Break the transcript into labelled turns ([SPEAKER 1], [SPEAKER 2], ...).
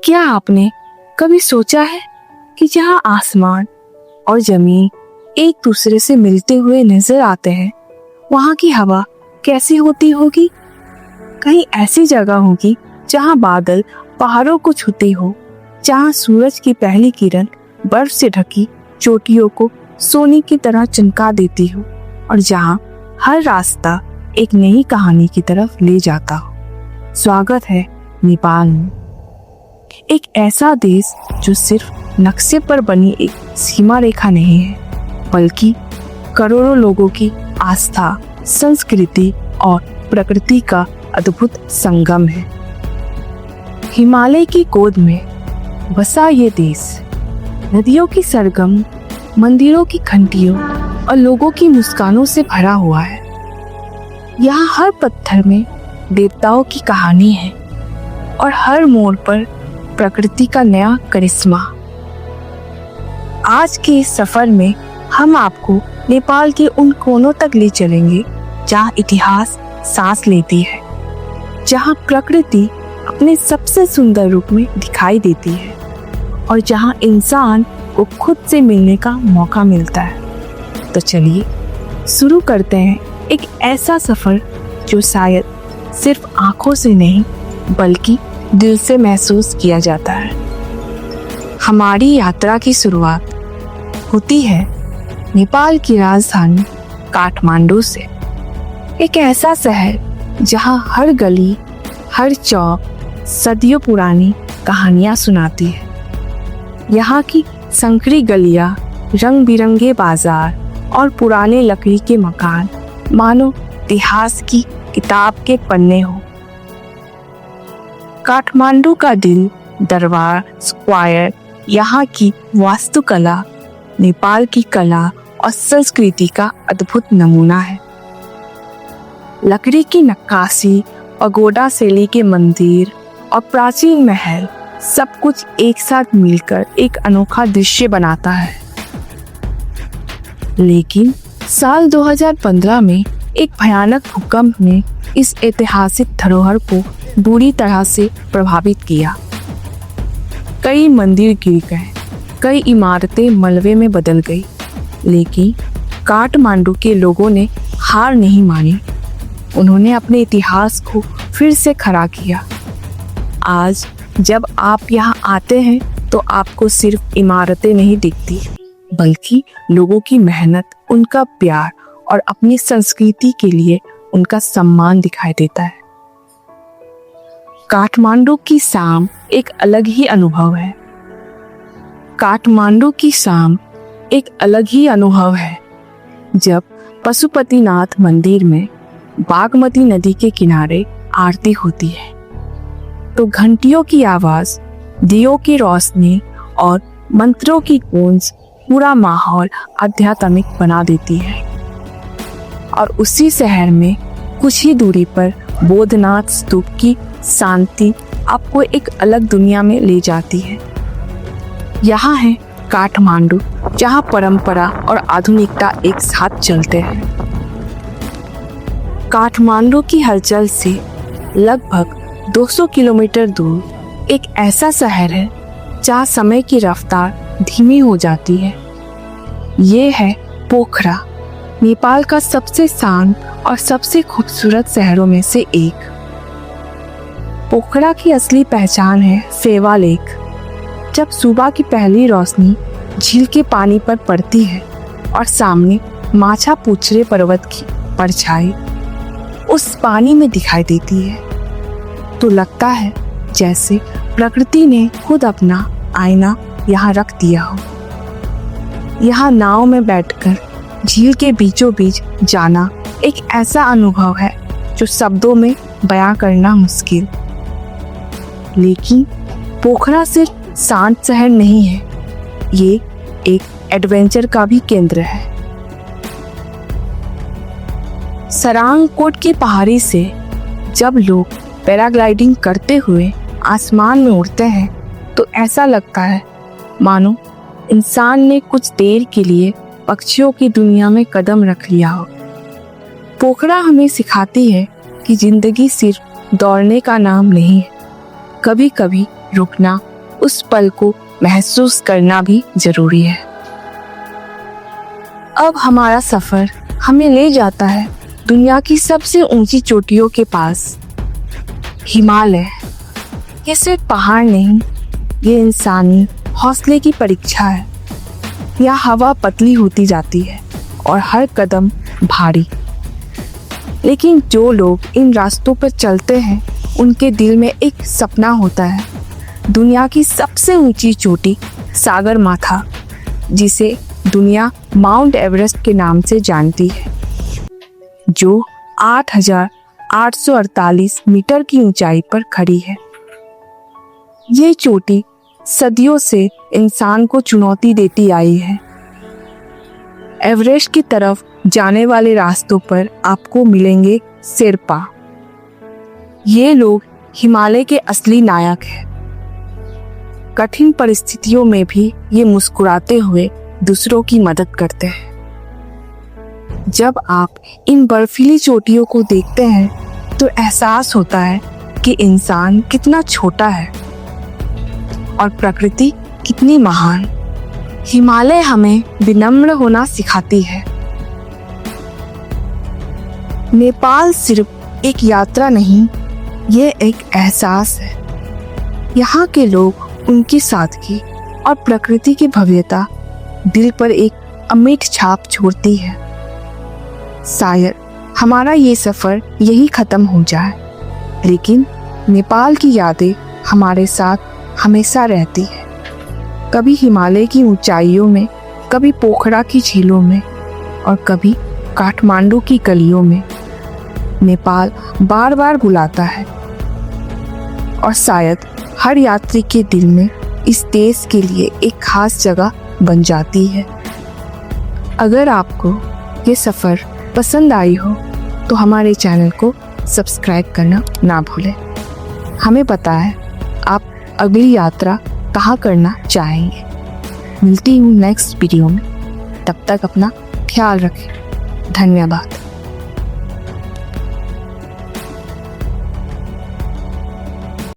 [SPEAKER 1] क्या आपने कभी सोचा है कि जहाँ आसमान और जमीन एक दूसरे से मिलते हुए नजर आते हैं, वहाँ की हवा कैसी होती होगी? कहीं ऐसी जगह होगी जहाँ बादल पहाड़ों को छूते हो, जहाँ सूरज की पहली किरण बर्फ से ढकी चोटियों को सोने की तरह चमका देती हो, और जहाँ हर रास्ता एक नई कहानी की तरफ ले जाता हो। स्वागत है नेपाल में, एक ऐसा देश जो सिर्फ नक्शे पर बनी एक सीमा रेखा नहीं है, बल्कि करोड़ों लोगों की आस्था, संस्कृति और प्रकृति का अद्भुत संगम है। हिमालय की गोद में बसा ये देश नदियों की सरगम, मंदिरों की घंटियों और लोगों की मुस्कानों से भरा हुआ है। यहाँ हर पत्थर में देवताओं की कहानी है और हर मोड़ पर प्रकृति का नया करिश्मा। आज के इस सफर में हम आपको नेपाल के उन कोनों तक ले चलेंगे जहाँ इतिहास सांस लेती है, जहाँ प्रकृति अपने सबसे सुंदर रूप में दिखाई देती है और जहाँ इंसान को खुद से मिलने का मौका मिलता है। तो चलिए शुरू करते हैं एक ऐसा सफर जो शायद सिर्फ आंखों से नहीं बल्कि दिल से महसूस किया जाता है। हमारी यात्रा की शुरुआत होती है नेपाल की राजधानी काठमांडू से, एक ऐसा शहर जहां हर गली, हर चौक सदियों पुरानी कहानियां सुनाती है। यहाँ की संकरी गलियां, रंग बिरंगे बाजार और पुराने लकड़ी के मकान मानो इतिहास की किताब के पन्ने हो। काठमांडू का दिल, दरबार स्क्वायर, यहाँ की वास्तुकला नेपाल की कला और संस्कृति का अद्भुत नमूना है। लकड़ी की नक्काशी, पगोडा शैली के मंदिर और प्राचीन महल, सब कुछ एक साथ मिलकर एक अनोखा दृश्य बनाता है। लेकिन साल 2015 में एक भयानक भूकंप ने इस ऐतिहासिक धरोहर को बुरी तरह से प्रभावित किया। कई मंदिर गिर गए, कई इमारतें मलबे में बदल गई, लेकिन काठमांडू के लोगों ने हार नहीं मानी। उन्होंने अपने इतिहास को फिर से खड़ा किया। आज जब आप यहाँ आते हैं तो आपको सिर्फ इमारतें नहीं दिखती, बल्कि लोगों की मेहनत, उनका प्यार और अपनी संस्कृति के लिए उनका सम्मान दिखाई देता है। काठमांडू की शाम एक अलग ही अनुभव है। काठमांडू की शाम एक अलग ही अनुभव है। जब पशुपतिनाथ मंदिर में बागमती नदी के किनारे आरती होती है तो घंटियों की आवाज, दियों की रोशनी और मंत्रों की गूंज पूरा माहौल आध्यात्मिक बना देती है। और उसी शहर में कुछ ही दूरी पर बोधनाथ स्तूप की शांति आपको एक अलग दुनिया में ले जाती है। यहाँ है काठमांडू, जहाँ परंपरा और आधुनिकता एक साथ चलते हैं। काठमांडू की हलचल से लगभग 200 किलोमीटर दूर एक ऐसा शहर है जहाँ समय की रफ्तार धीमी हो जाती है। ये है पोखरा, नेपाल का सबसे शांत और सबसे खूबसूरत शहरों में से एक। पोखरा की असली पहचान है सेवा लेक। जब सुबह की पहली रोशनी झील के पानी पर पड़ती है और सामने माछापुच्छरे पर्वत की परछाई उस पानी में दिखाई देती है, तो लगता है जैसे प्रकृति ने खुद अपना आईना यहाँ रख दिया हो। यहाँ नाव में बैठकर झील के बीचों बीच जाना एक ऐसा अनुभव है जो शब्दों में बयां करना मुश्किल। लेकिन पोखरा सिर्फ शांत शहर नहीं है, ये एक एडवेंचर का भी केंद्र है। सरांगकोट की पहाड़ी से जब लोग पैराग्लाइडिंग करते हुए आसमान में उड़ते हैं तो ऐसा लगता है मानो इंसान ने कुछ देर के लिए पक्षियों की दुनिया में कदम रख लिया हो। पोखरा हमें सिखाती है कि जिंदगी सिर्फ दौड़ने का नाम नहीं है, कभी कभी रुकना, उस पल को महसूस करना भी जरूरी है। अब हमारा सफर हमें ले जाता है दुनिया की सबसे ऊंची चोटियों के पास, हिमालय। ये सिर्फ पहाड़ नहीं, ये इंसानी हौसले की परीक्षा है। यहाँ हवा पतली होती जाती है और हर कदम भारी, लेकिन जो लोग इन रास्तों पर चलते हैं उनके दिल में एक सपना होता है, दुनिया की सबसे ऊंची चोटी सागरमाथा, जिसे दुनिया माउंट एवरेस्ट के नाम से जानती है, जो 8,848 मीटर की ऊंचाई पर खड़ी है। ये चोटी सदियों से इंसान को चुनौती देती आई है। एवरेस्ट की तरफ जाने वाले रास्तों पर आपको मिलेंगे शेरपा। ये लोग हिमालय के असली नायक हैं। कठिन परिस्थितियों में भी ये मुस्कुराते हुए दूसरों की मदद करते हैं। जब आप इन बर्फीली चोटियों को देखते हैं तो एहसास होता है कि इंसान कितना छोटा है और प्रकृति कितनी महान। हिमालय हमें विनम्र होना सिखाती है। नेपाल सिर्फ एक यात्रा नहीं, ये एक एहसास है। यहाँ के लोग, उनकी सादगी और प्रकृति की भव्यता दिल पर एक अमिट छाप छोड़ती है। शायद हमारा ये सफर यही खत्म हो जाए, लेकिन नेपाल की यादें हमारे साथ हमेशा रहती है। कभी हिमालय की ऊंचाइयों में, कभी पोखरा की झीलों में और कभी काठमांडू की गलियों में नेपाल बार बार बुलाता है। और शायद हर यात्री के दिल में इस देश के लिए एक खास जगह बन जाती है। अगर आपको ये सफ़र पसंद आई हो तो हमारे चैनल को सब्सक्राइब करना ना भूलें। हमें पता है आप अगली यात्रा कहाँ करना चाहेंगे। मिलती हूँ नेक्स्ट वीडियो में, तब तक अपना ख्याल रखें। धन्यवाद।